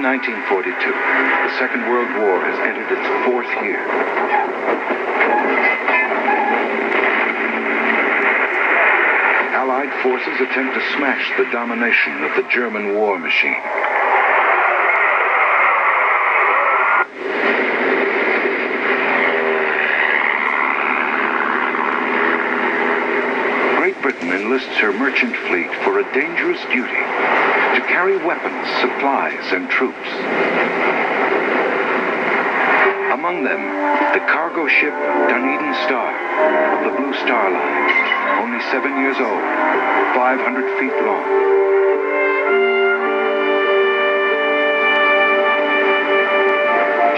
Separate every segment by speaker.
Speaker 1: Spring 1942. The Second World War has entered its fourth year. Allied forces attempt to smash the domination of the German war machine. Great Britain enlists her merchant fleet for a dangerous duty: to carry weapons, supplies, and troops. Among them, the cargo ship Dunedin Star of the Blue Star Line, only 7 years old, 500 feet long.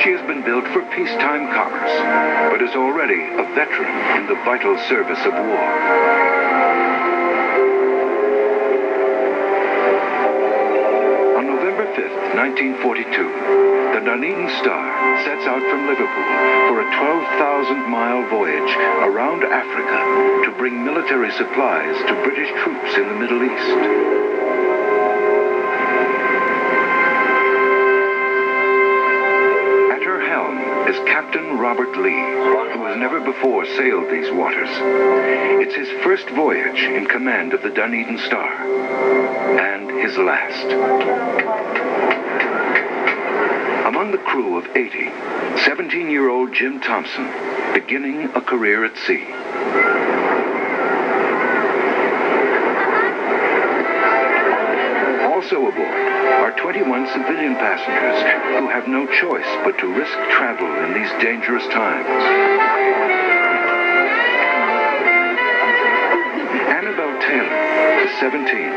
Speaker 1: She has been built for peacetime commerce, but is already a veteran in the vital service of war. On November 5th, 1942, the Dunedin Star sets out from Liverpool for a 12,000-mile voyage around Africa to bring military supplies to British troops in the Middle East. At her helm is Captain Robert Lee, who has never before sailed these waters. It's his first voyage in command of the Dunedin Star, and his last. Among the crew of 80, 17-year-old Jim Thompson, beginning a career at sea. Also aboard are 21 civilian passengers who have no choice but to risk travel in these dangerous times. Annabelle Taylor is 17,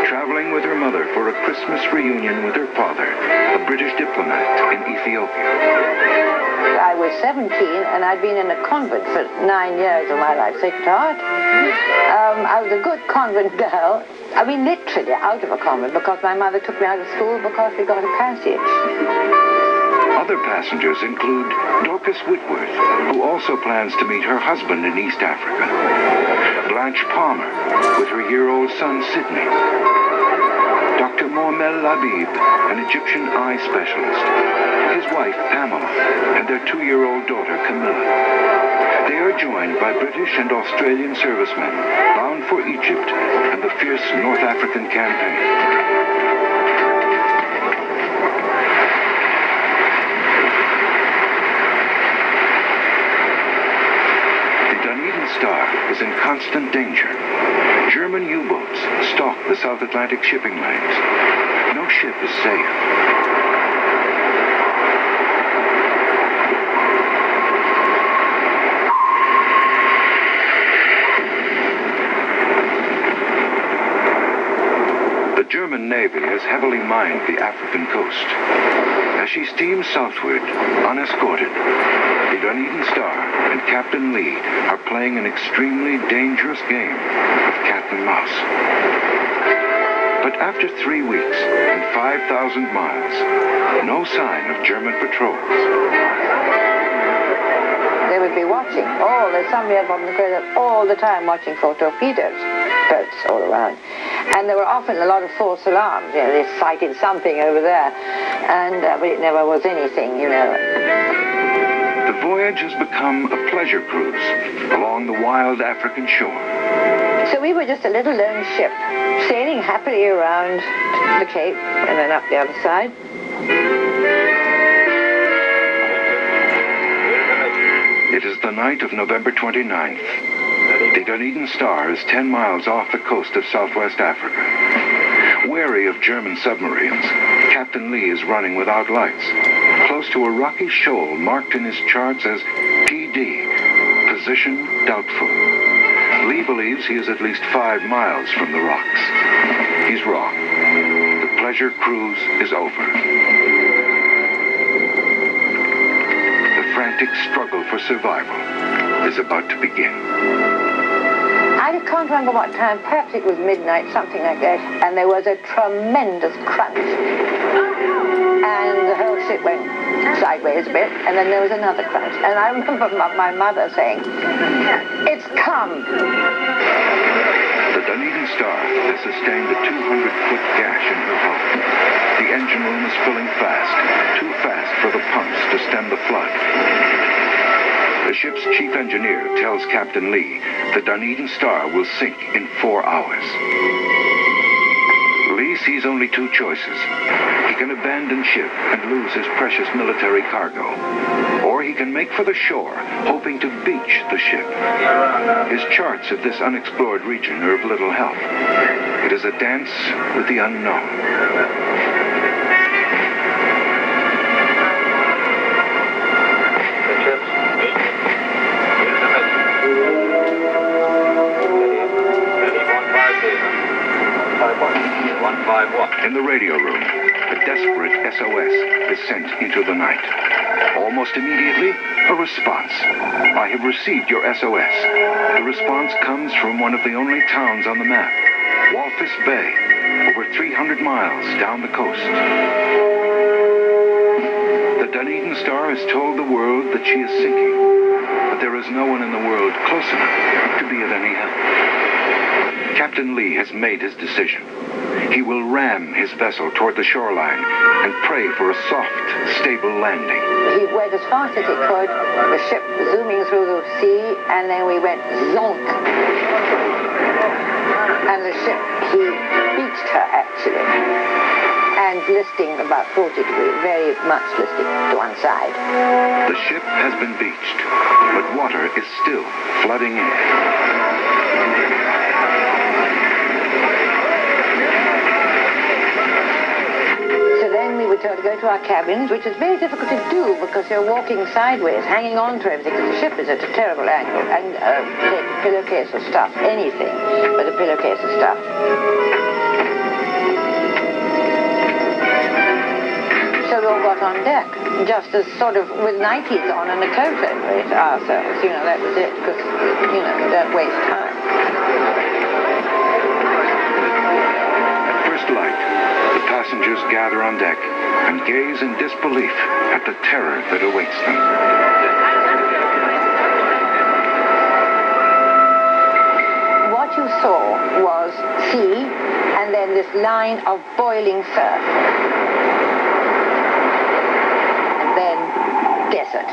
Speaker 1: traveling with her mother for a Christmas reunion with her father, a British diplomat in Ethiopia.
Speaker 2: I was 17 and I'd been in a convent for 9 years of my life, Sacred Heart. I was a good convent girl. I mean, literally out of a convent, because my mother took me out of school because we got a passage.
Speaker 1: Other passengers include Dorcas Whitworth, who also plans to meet her husband in East Africa. Blanche Palmer, with her year-old son Sidney. Dr. Mohammed Labib, an Egyptian eye specialist. His wife, Pamela, and their 2-year-old daughter, Camilla. They are joined by British and Australian servicemen bound for Egypt and the fierce North African campaign. Star is in constant danger. German U-boats stalk the South Atlantic shipping lanes. No ship is safe. The German Navy has heavily mined the African coast. As she steams southward, unescorted, the Dunedin Star and Captain Lee are playing an extremely dangerous game of cat and mouse. But after 3 weeks and 5,000 miles, no sign of German patrols.
Speaker 2: They would be watching some we had from the coast all the time, watching for torpedoes, boats all around. And there were often a lot of false alarms. You know, they sighted something over there, and but it never was anything, you know.
Speaker 1: The voyage has become a pleasure cruise along the wild African shore.
Speaker 2: So we were just a little lone ship, sailing happily around the Cape and then up the other side.
Speaker 1: It is the night of November 29th. The Dunedin Star is 10 miles off the coast of southwest Africa. Wary of German submarines, Captain Lee is running without lights, close to a rocky shoal marked in his charts as PD, position doubtful. Lee believes he is at least 5 miles from the rocks. He's wrong. The pleasure cruise is over. The frantic struggle for survival is about to begin.
Speaker 2: I can't remember what time, perhaps it was midnight, something like that, and there was a tremendous crunch. And the whole ship went sideways a bit, and then there was another crunch. And I remember my mother saying, "It's come."
Speaker 1: The Dunedin Star has sustained a 200-foot gash in her hull. The engine room is filling fast, too fast for the pumps to stem the flood. The ship's chief engineer tells Captain Lee the Dunedin Star will sink in 4 hours. Lee sees only two choices. He can abandon ship and lose his precious military cargo, or he can make for the shore, hoping to beach the ship. His charts of this unexplored region are of little help. It is a dance with the unknown. In the radio room, a desperate SOS is sent into the night. Almost immediately, a response. I have received your SOS. The response comes from one of the only towns on the map, Walvis Bay, over 300 miles down the coast. The Dunedin Star has told the world that she is sinking, but there is no one in the world close enough to be of any help. Captain Lee has made his decision. He will ram his vessel toward the shoreline and pray for a soft, stable landing.
Speaker 2: He went as fast as he could, the ship zooming through the sea, and then we went zonk. And the ship, he beached her actually, and listing about 40 degrees, very much listing to one side.
Speaker 1: The ship has been beached, but water is still flooding in.
Speaker 2: We were told to go to our cabins, which is very difficult to do because you're walking sideways, hanging on to everything, because the ship is at a terrible angle, and take a pillowcase of stuff, anything but a pillowcase of stuff. So we all got on deck, just as sort of with nighties on and a coat over it ourselves. You know, that was it, because, you know, you don't waste time.
Speaker 1: At first light, the passengers gather on deck and gaze in disbelief at the terror that awaits them.
Speaker 2: What you saw was sea and then this line of boiling surf. And then desert.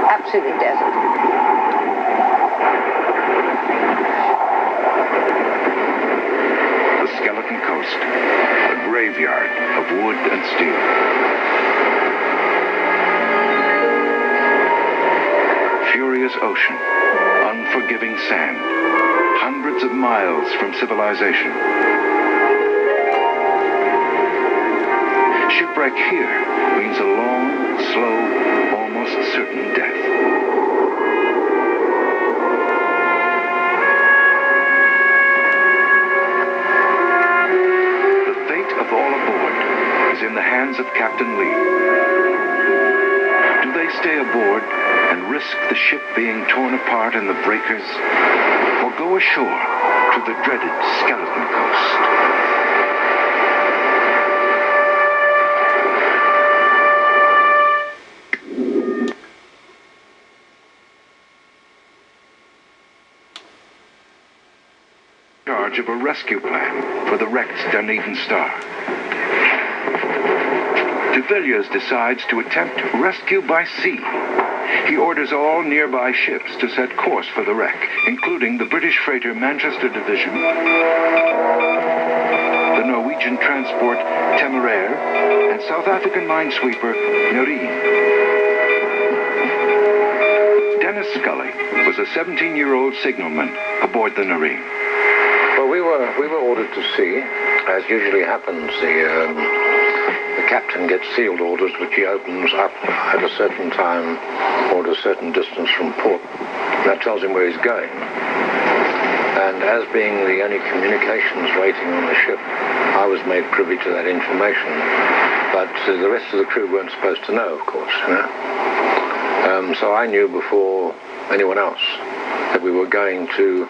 Speaker 2: Absolutely desert.
Speaker 1: The skeleton coast, a graveyard of wood and steel. Furious ocean, unforgiving sand, hundreds of miles from civilization. Shipwreck here means a long, slow, almost certain death. In the hands of Captain Lee. Do they stay aboard and risk the ship being torn apart in the breakers, or go ashore to the dreaded Skeleton Coast? Charge of a rescue plan for the wrecked Dunedin Star. De Villiers decides to attempt rescue by sea. He orders all nearby ships to set course for the wreck, including the British freighter Manchester Division, the Norwegian transport Temeraire, and South African minesweeper Nerine. Dennis Scully was a 17-year-old signalman aboard the Nerine.
Speaker 3: Well, we were ordered to sea, as usually happens. The captain gets sealed orders, which he opens up at a certain time or at a certain distance from port. That tells him where he's going. And as being the only communications rating on the ship, I was made privy to that information. But the rest of the crew weren't supposed to know, of course. You know? So I knew before anyone else that we were going to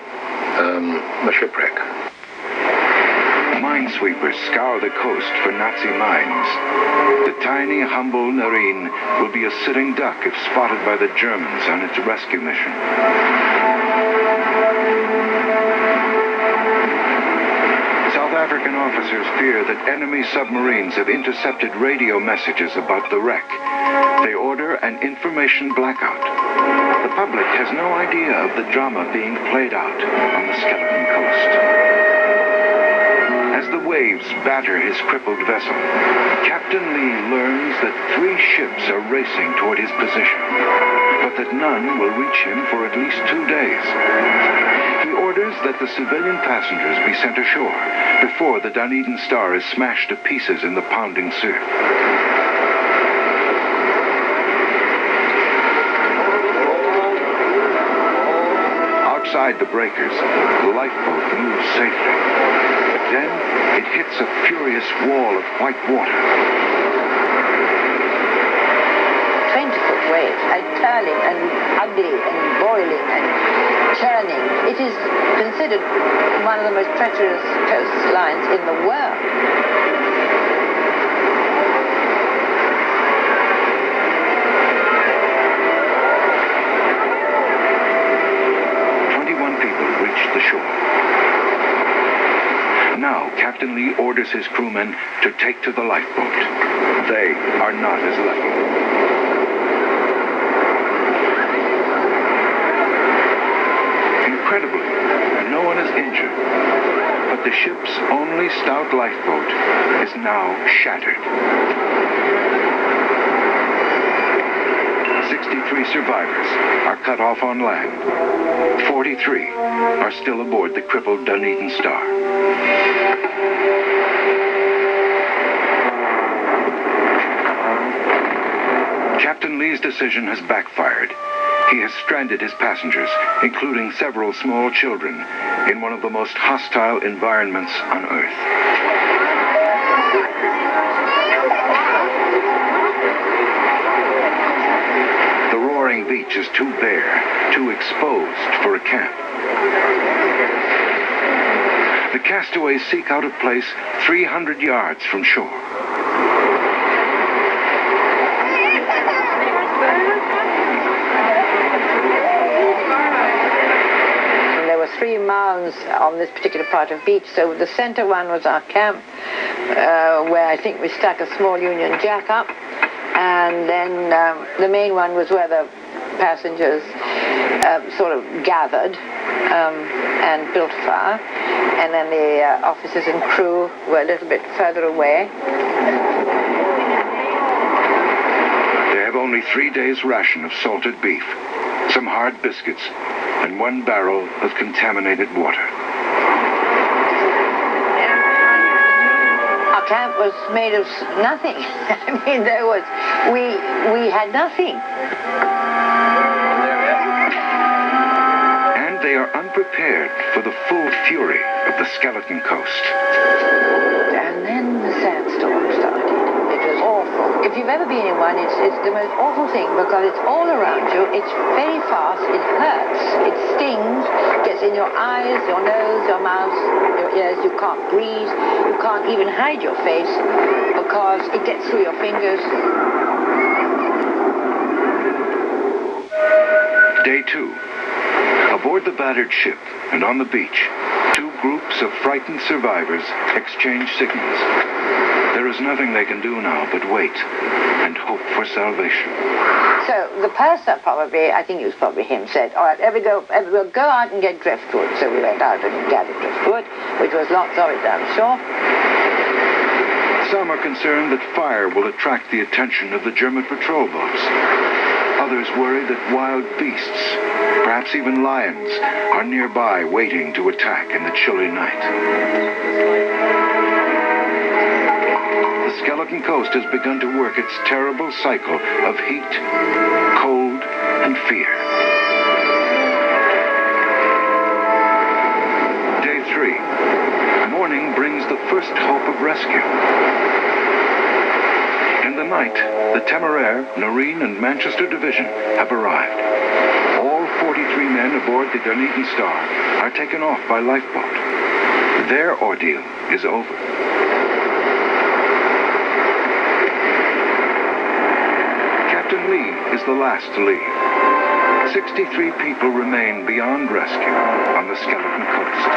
Speaker 3: a shipwreck.
Speaker 1: Minesweepers scour the coast for Nazi mines. The tiny, humble Nerine will be a sitting duck if spotted by the Germans on its rescue mission. South African officers fear that enemy submarines have intercepted radio messages about the wreck. They order an information blackout. The public has no idea of the drama being played out on the Skeleton Coast. As the waves batter his crippled vessel, Captain Lee learns that 3 ships are racing toward his position, but that none will reach him for at least 2 days. He orders that the civilian passengers be sent ashore before the Dunedin Star is smashed to pieces in the pounding surf. Outside the breakers, the lifeboat moves safely. But then it hits a furious wall of white water.
Speaker 2: 20-foot waves, and turning and ugly and boiling and churning. It is considered one of the most treacherous coastlines in the world.
Speaker 1: The shore. Now, Captain Lee orders his crewmen to take to the lifeboat. They are not as lucky. Incredibly, no one is injured, but the ship's only stout lifeboat is now shattered. 63 survivors are cut off on land. 43 are still aboard the crippled Dunedin Star. Captain Lee's decision has backfired. He has stranded his passengers, including several small children, in one of the most hostile environments on Earth. The roaring beach is too bare, too exposed for a camp. The castaways seek out a place 300 yards from shore.
Speaker 2: There were 3 mounds on this particular part of beach, so the center one was our camp, where I think we stuck a small Union Jack up. And then the main one was where the passengers sort of gathered and built a fire. And then the officers and crew were a little bit further away.
Speaker 1: They have only 3 days' ration of salted beef, some hard biscuits, and 1 barrel of contaminated water.
Speaker 2: Camp was made of nothing. I mean, we had nothing.
Speaker 1: And they are unprepared for the full fury of the Skeleton Coast.
Speaker 2: And then the sandstorm started. It was awful. If you've ever been in one, it's the most awful thing because it's all around you. It's very fast. It hurts. It stings. Gets in your eyes, your nose, your mouth, your ears. You can't breathe. You can't even hide your face because it gets through your fingers.
Speaker 1: Day 2. Aboard the battered ship and on the beach, 2 groups of frightened survivors exchange signals. There is nothing they can do now but wait and hope for salvation.
Speaker 2: So the purser probably, I think it was probably him, said, all right, we'll go out and get driftwood. So we went out and gathered driftwood, which was lots of it down shore.
Speaker 1: Some are concerned that fire will attract the attention of the German patrol boats. Others worry that wild beasts, perhaps even lions, are nearby waiting to attack in the chilly night. The Skeleton Coast has begun to work its terrible cycle of heat, cold, and fear. Day 3. Morning brings the first hope of rescue. In the night, the Temeraire, Noreen, and Manchester Division have arrived. All 43 men aboard the Dunedin Star are taken off by lifeboat. Their ordeal is over. Captain Lee is the last to leave. 63 people remain beyond rescue on the Skeleton Coast.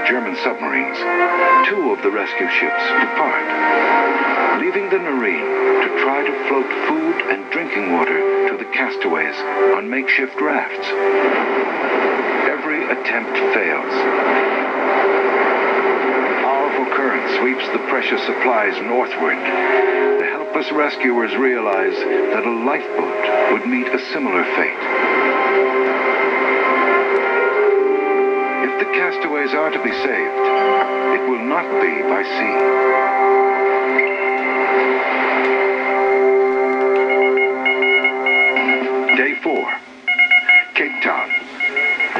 Speaker 1: German submarines, 2 of the rescue ships depart, leaving the Nerine to try to float food and drinking water to the castaways on makeshift rafts. Every attempt fails. A powerful current sweeps the precious supplies northward. The helpless rescuers realize that a lifeboat would meet a similar fate. If the castaways are to be saved, it will not be by sea. Day 4, Cape Town.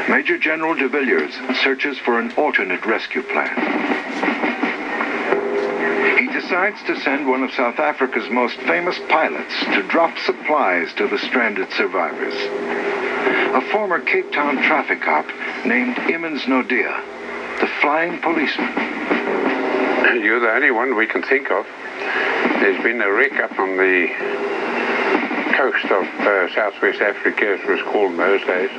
Speaker 1: Major General de Villiers searches for an alternate rescue plan. He decides to send one of South Africa's most famous pilots to drop supplies to the stranded survivors. A former Cape Town traffic cop named Emmons Nodia, the flying policeman.
Speaker 4: You're the only one we can think of. There's been a wreck up on the coast of Southwest Africa, as it was called in those days.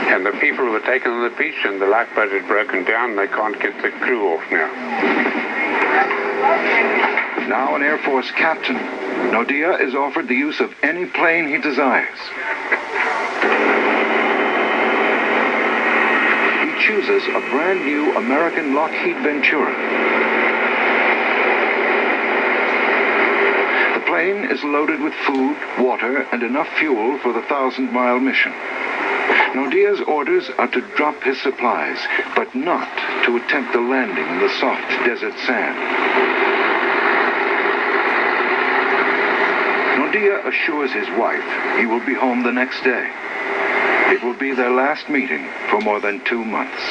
Speaker 4: And the people were taken on the beach and the lifeboat had broken down and they can't get the crew off now.
Speaker 1: Now an Air Force captain, Nodia is offered the use of any plane he desires. He chooses a brand new American Lockheed Ventura. The plane is loaded with food, water, and enough fuel for the 1,000-mile mission. Nodia's orders are to drop his supplies, but not to attempt the landing in the soft desert sand. Nodia assures his wife he will be home the next day. It will be their last meeting for more than 2 months.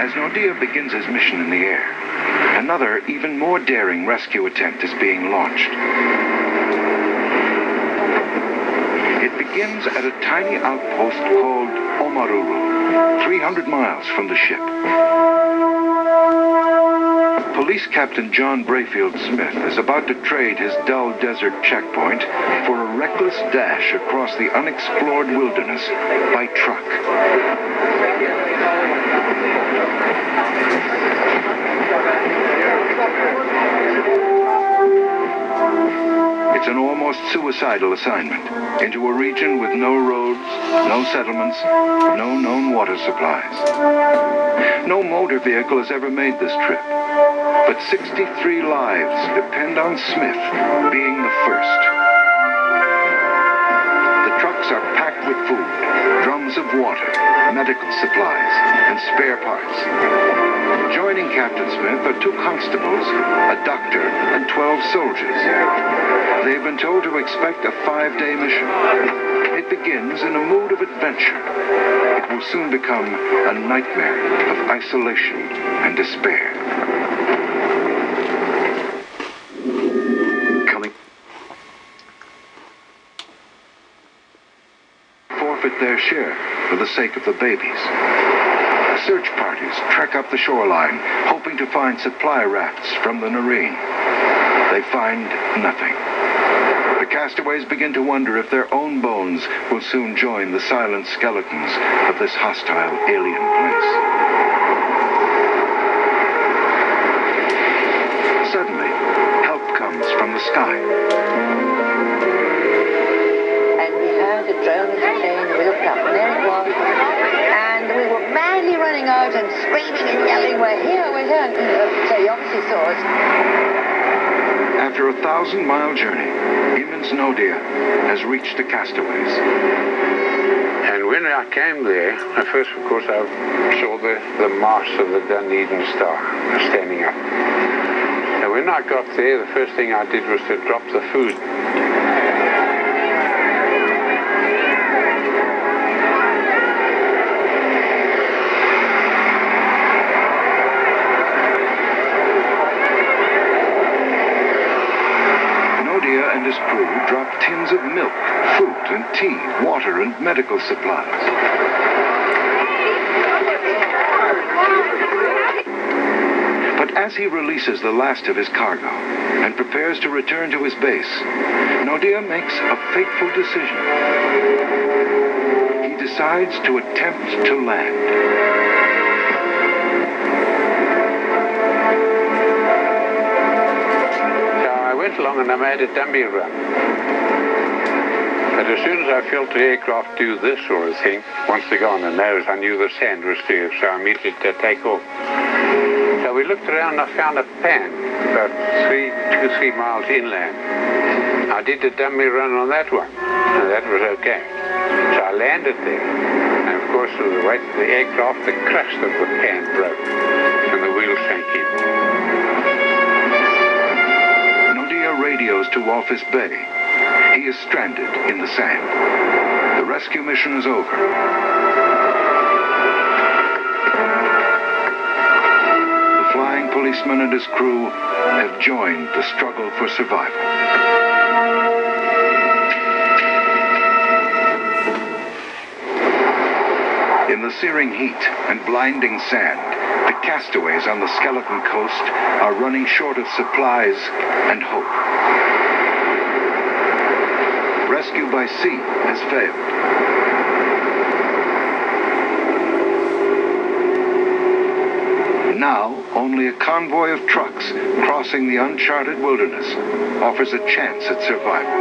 Speaker 1: As Nodia begins his mission in the air, another, even more daring rescue attempt is being launched. It begins at a tiny outpost called Omaruru, 300 miles from the ship. Police Captain John Brayfield Smith is about to trade his dull desert checkpoint for a reckless dash across the unexplored wilderness by truck. It's an almost suicidal assignment into a region with no roads, no settlements, no known water supplies. No motor vehicle has ever made this trip, but 63 lives depend on Smith being the first. The trucks are packed with food, drums of water, medical supplies, and spare parts. Joining Captain Smith are 2 constables, a doctor, and 12 soldiers. They've been told to expect a 5-day mission. It begins in a mood of adventure. It will soon become a nightmare of isolation and despair. Coming. Forfeit their share for the sake of the babies. Search parties trek up the shoreline, hoping to find supply rafts from the Nerine. They find nothing. The castaways begin to wonder if their own bones will soon join the silent skeletons of this hostile alien place. Suddenly, help comes from the sky.
Speaker 2: And we heard a drone exchange. We looked up, and there it was. And we were madly running out and screaming and yelling, we're here, we're here. So he obviously saw us.
Speaker 1: After a 1,000-mile journey, Emmons Nodia has reached the castaways.
Speaker 4: And when I came there, at first, of course, I saw the mast of the Dunedin Star standing up. And when I got there, the first thing I did was to drop the food.
Speaker 1: And his crew dropped tins of milk, fruit and tea, water and medical supplies. But as he releases the last of his cargo and prepares to return to his base, Nodia makes a fateful decision. He he decides to attempt to land.
Speaker 4: So I went along and I made a dummy run. But as soon as I felt the aircraft do this sort of thing, once they got on the nose, I knew the sand was clear, so I immediately take off. So we looked around and I found a pan about 2-3 miles inland. I did a dummy run on that one, and that was okay. So I landed there, and of course with the weight of the aircraft, the crust of the pan broke, and the wheels sank in.
Speaker 1: Nordia radios to Walvis Bay. He is stranded in the sand. The rescue mission is over. The flying policeman and his crew have joined the struggle for survival. In the searing heat and blinding sand, the castaways on the Skeleton Coast are running short of supplies and hope. Rescue by sea has failed. Now, only a convoy of trucks crossing the uncharted wilderness offers a chance at survival.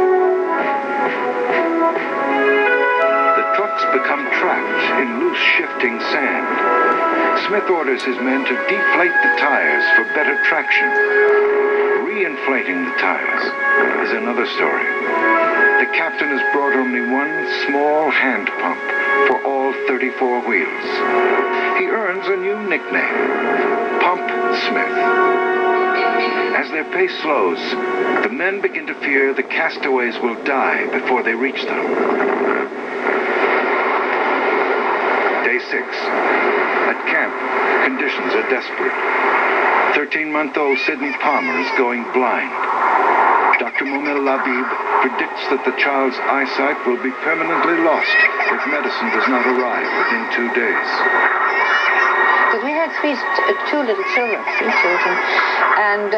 Speaker 1: The trucks become trapped in loose, shifting sand. Smith orders his men to deflate the tires for better traction. Reinflating the tires is another story. The captain has brought only one small hand pump for all 34 wheels. He earns a new nickname, Pump Smith. As their pace slows, the men begin to fear the castaways will die before they reach them. Day 6. At camp, conditions are desperate. 13-month-old Sidney Palmer is going blind. Dr. Mumil Labib predicts that the child's eyesight will be permanently lost if medicine does not arrive within 2 days.
Speaker 2: Because we had two little children, and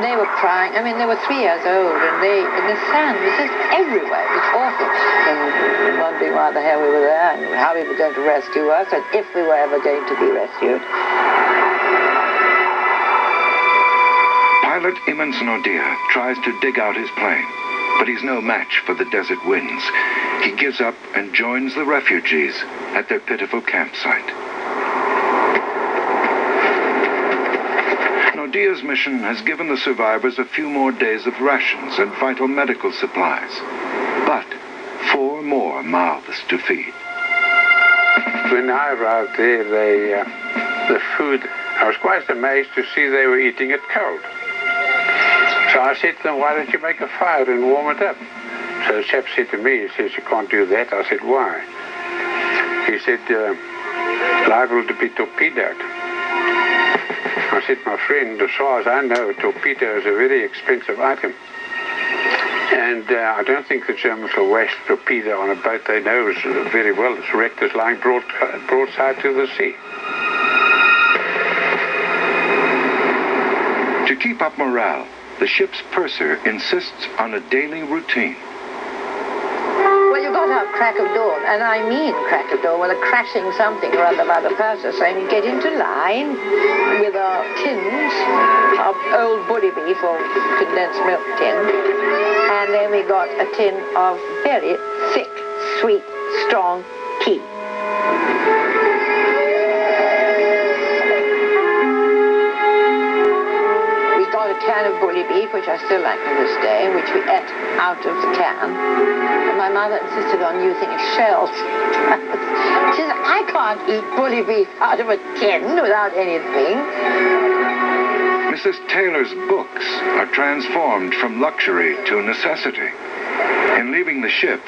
Speaker 2: they were crying. I mean, they were 3 years old, and the sand was just everywhere. It was awful. And wondering why the hell we were there, and how we were going to rescue us, and if we were ever going to be rescued.
Speaker 1: Pilot Emmons Nordia tries to dig out his plane, but he's no match for the desert winds. He gives up and joins the refugees at their pitiful campsite. Nordia's mission has given the survivors a few more days of rations and vital medical supplies, but 4 more mouths to feed.
Speaker 4: When I arrived there, the food, I was quite amazed to see they were eating it cold. So I said to them, why don't you make a fire and warm it up? So the chap said to me, he says, you can't do that. I said, why? He said, liable to be torpedoed. I said, my friend, as far as I know, a torpedo is a very expensive item. And I don't think the Germans will waste a torpedo on a boat they know very well. It's wrecked, it's lying broadside to the sea.
Speaker 1: To keep up morale, the ship's purser insists on a daily routine.
Speaker 2: Well, you got to have crack of dawn, and I mean crack of dawn, with a crashing something or other by the purser saying, get into line with our tins of old bully beef or condensed milk tin, and then we got a tin of very thick, sweet, strong tea. A can of bully beef, which I still like to this day, which we ate out of the can. And my mother insisted on using shells. She said, I can't eat bully beef out of a tin without anything.
Speaker 1: Mrs. Taylor's books are transformed from luxury to necessity. In leaving the ship,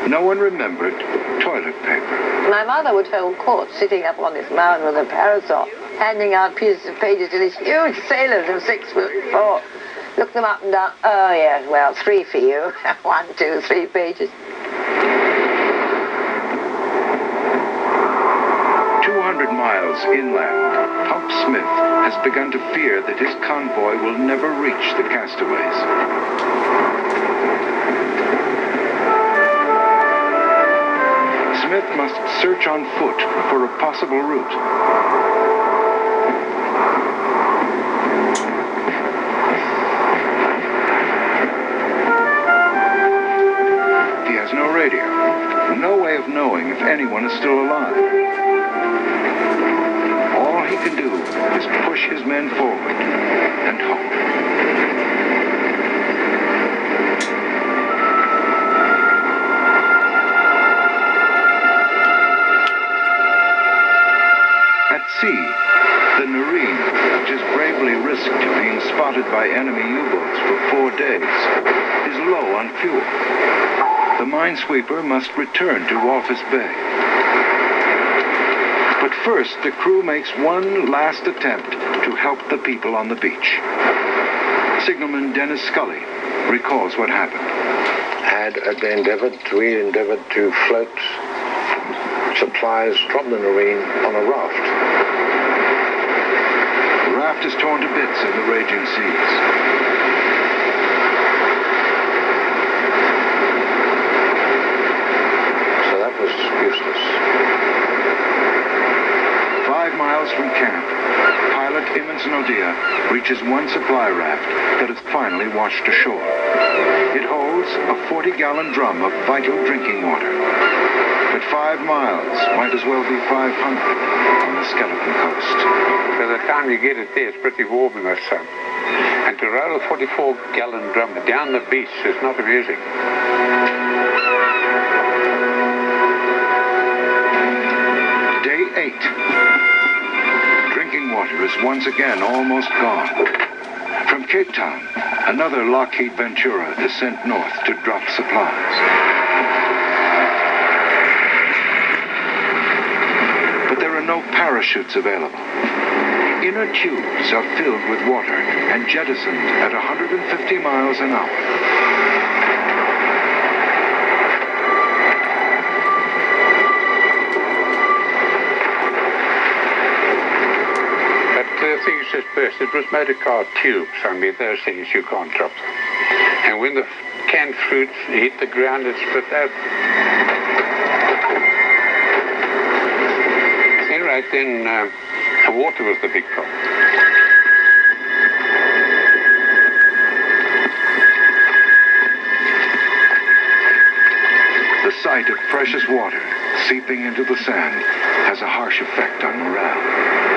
Speaker 1: no one remembered toilet paper.
Speaker 2: My mother would hold court sitting up on this mountain with a parasol, handing out pieces of pages to these huge sailors of 6'4". Look them up and down. Oh, yes, well, 3 for you. 1, 2, 3 pages.
Speaker 1: 200 miles inland, Pump Smith has begun to fear that his convoy will never reach the castaways. Smith must search on foot for a possible route. He has no radio, no way of knowing if anyone is still alive. All he can do is push his men forward and hope. At sea, the Nareen, which has bravely risked being spotted by enemy U-boats for 4 days, is low on fuel. The minesweeper must return to Walvis Bay. But first, the crew makes one last attempt to help the people on the beach. Signalman Dennis Scully recalls what happened.
Speaker 3: We endeavored to float supplies from the Nareen on a raft.
Speaker 1: The raft is torn to bits in the raging seas.
Speaker 3: So that was useless.
Speaker 1: 5 miles from camp, pilot Emmons Nodia reaches one supply raft that has finally washed ashore. It holds a 40-gallon drum of vital drinking water. But 5 miles might as well be 500 on the Skeleton Coast.
Speaker 4: By the time you get it there, it's pretty warm in the sun. And to roll a 44-gallon drum down the beach is not amusing.
Speaker 1: Day 8. Drinking water is once again almost gone. From Cape Town, another Lockheed Ventura is sent north to drop supplies. But there are no parachutes available. Inner tubes are filled with water and jettisoned at 150 miles an hour.
Speaker 4: The things just burst. It was motor car tubes. I mean, those things you can't drop them. And when the canned fruit hit the ground, it split out. Anyway, then the water was the big problem.
Speaker 1: The sight of precious water seeping into the sand has a harsh effect on morale.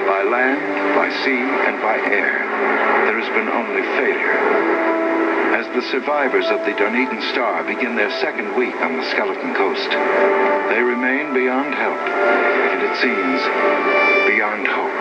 Speaker 1: By land, by sea, and by air, there has been only failure. As the survivors of the Dunedin Star begin their second week on the Skeleton Coast, they remain beyond help, and it seems, beyond hope.